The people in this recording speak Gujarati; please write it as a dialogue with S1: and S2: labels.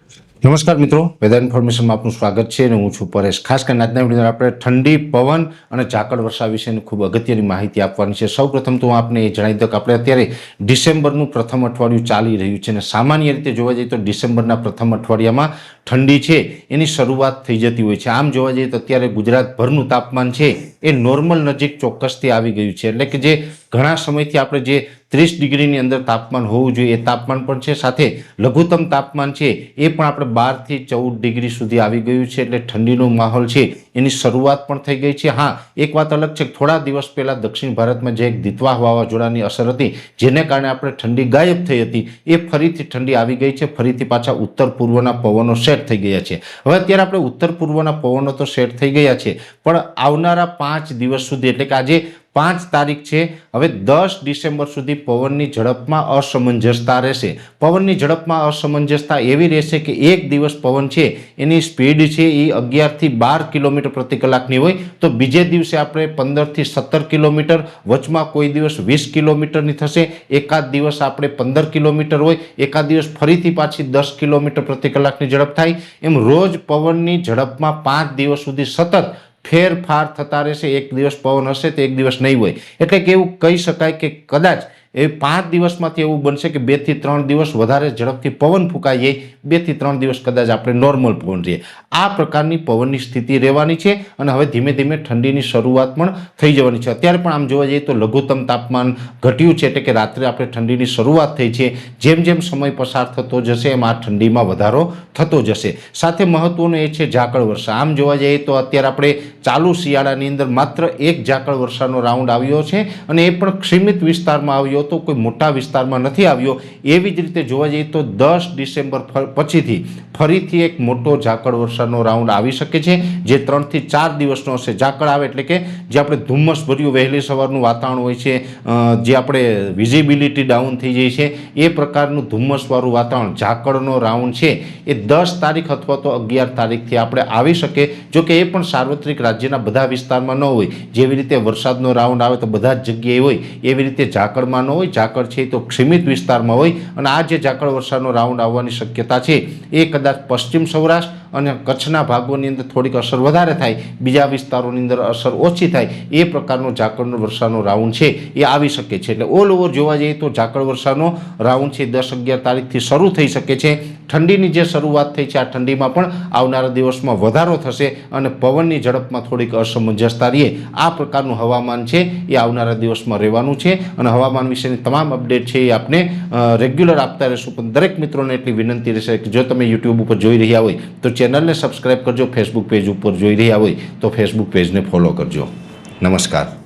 S1: નમસ્કાર મિત્રો, વેધર ઇન્ફોર્મેશનમાં આપનું સ્વાગત છે અને હું છું પરેશ। ખાસ કરીને આજના વિડીયોમાં આપણે ઠંડી, પવન અને ઝાકળ વર્ષા વિશેની ખૂબ અગત્યની માહિતી આપવાની છે। સૌપ્રથમ તો હું આપને એ જણાવી દઉં કે આપણે અત્યારે ડિસેમ્બરનું પ્રથમ અઠવાડિયું ચાલી રહ્યું છે અને સામાન્ય રીતે જોવા જઈએ તો ડિસેમ્બરના પ્રથમ અઠવાડિયામાં ઠંડી છે એની શરૂઆત થઈ જતી હોય છે। આમ જોવા જઈએ તો અત્યારે ગુજરાતભરનું તાપમાન છે એ નોર્મલ નજીક ચોક્કસથી આવી ગયું છે, એટલે કે જે ઘણા સમયથી આપણે જે 30 ડિગ્રીની અંદર તાપમાન હોવું જોઈએ એ તાપમાન પણ છે, સાથે લઘુત્તમ તાપમાન છે એ પણ આપણે 12 થી 14 ડિગ્રી સુધી આવી ગયું છે, એટલે ઠંડીનો માહોલ છે એની શરૂઆત પણ થઈ ગઈ છે। હા, એક વાત અલગ છે કે થોડા દિવસ પહેલા દક્ષિણ ભારતમાં જે એક દિત્વા વાવાઝોડાની અસર હતી જેને કારણે આપણે ઠંડી ગાયબ થઈ હતી, એ ફરીથી ઠંડી આવી ગઈ છે। ફરીથી પાછા ઉત્તર પૂર્વના પવનો સેટ થઈ ગયા છે। હવે અત્યારે આપણે ઉત્તર પૂર્વના પવનો તો સેટ થઈ ગયા છે, પણ આવનારા 5 દિવસ સુધી, એટલે કે આજે 5 તારીખ છે, હવે 10 ડિસેમ્બર સુધી પવનની ઝડપમાં અસમંજસતા રહેશે। પવનની ઝડપમાં અસમંજસતા એવી રહેશે કે એક દિવસ પવન છે એની સ્પીડ છે એ 11 થી 12 કિલોમીટર પ્રતિ કલાકની હોય, તો બીજે દિવસે આપણે 15 થી 17 કિલોમીટર, વચમાં કોઈ દિવસ 20 કિલોમીટરની થશે, એકાદ દિવસ આપણે 15 કિલોમીટર હોય, એકાદ દિવસ ફરીથી પાછી 10 કિલોમીટર પ્રતિ કલાકની ઝડપ થાય, એમ રોજ પવનની ઝડપમાં 5 દિવસ સુધી સતત ફેરફાર થતા રહેશે। એક દિવસ પવન હશે તો એક દિવસ નહીં હોય, એટલે કે એવું કહી શકાય કે કદાચ એ 5 દિવસમાંથી એવું બનશે કે 2 થી 3 દિવસ વધારે ઝડપથી પવન ફૂંકાઈ જાય, 2 થી 3 દિવસ કદાચ આપણે નોર્મલ પવન રહીએ। આ પ્રકારની પવનની સ્થિતિ રહેવાની છે અને હવે ધીમે ધીમે ઠંડીની શરૂઆત પણ થઈ જવાની છે। અત્યારે પણ આમ જોવા જઈએ તો લઘુત્તમ તાપમાન ઘટ્યું છે, એટલે કે રાત્રે આપણે ઠંડીની શરૂઆત થઈ છે। જેમ જેમ સમય પસાર થતો જશે એમ આ ઠંડીમાં વધારો થતો જશે। સાથે મહત્વનું એ છે ઝાકળ વર્ષા। આમ જોવા જઈએ તો અત્યારે આપણે ચાલુ શિયાળાની અંદર માત્ર એક ઝાકળ વર્ષાનો રાઉન્ડ આવ્યો છે અને એ પણ સીમિત વિસ્તારમાં આવ્યો, તો કોઈ મોટા વિસ્તારમાં નથી આવ્યો। એવી જ રીતે જોવા જઈએ તો 10 ડિસેમ્બર પછીથી ફરીથી એક મોટો ઝાકળ વર્ષાનો રાઉન્ડ આવી શકે છે, જે 3 થી 4 દિવસનો હશે। ઝાકળ આવે એટલે કે જે આપણે ધુમ્મસ ભર્યું વહેલી સવારનું વાતાવરણ હોય છે, જે આપણે વિઝિબિલિટી ડાઉન થઈ જાય છે, એ પ્રકારનું ધુમ્મસવાળું વાતાવરણ, ઝાકળનો રાઉન્ડ છે એ 10 તારીખ અથવા તો 11 તારીખથી આપણે આવી શકે। જો કે એ પણ સાર્વત્રિક રાજ્યના બધા વિસ્તારમાં ન હોય, જેવી રીતે વરસાદનો રાઉન્ડ આવે તો બધા જ જગ્યાએ હોય એવી રીતે ઝાકળમાં ન હોય। ઝાકળ છે તો સીમિત વિસ્તારમાં હોય અને આ જે ઝાકળ વર્ષાનો રાઉન્ડ આવવાની શક્યતા છે એ કદાચ પશ્ચિમ સૌરાષ્ટ્ર અને કચ્છના ભાગોની અંદર થોડીક અસર વધારે થાય, બીજા વિસ્તારોની અંદર અસર ઓછી થાય, એ પ્રકારનો ઝાકળ વર્ષાનો રાઉન્ડ છે એ આવી શકે છે। એટલે ઓલ ઓવર જોવા જઈએ તો ઝાકળ વર્ષાનો રાઉન્ડ છે 10-11 તારીખથી શરૂ થઈ શકે છે। ઠંડીની જે શરૂઆત થઈ છે આ ઠંડીમાં પણ આવનારા દિવસમાં વધારો થશે અને પવનની ઝડપમાં થોડીક અસમંજસતા રહે, આ પ્રકારનું હવામાન છે એ આવનારા દિવસમાં રહેવાનું છે। અને હવામાન વિશેની તમામ અપડેટ છે એ આપને રેગ્યુલર આપતા રહેશું, પણ દરેક મિત્રોને એટલી વિનંતી રહેશે કે જો તમે યુટ્યુબ ઉપર જોઈ રહ્યા હોય તો ચેનલને સબસ્ક્રાઈબ કરજો, ફેસબુક પેજ ઉપર જોઈ રહ્યા હોય તો ફેસબુક પેજને ફોલો કરજો। નમસ્કાર।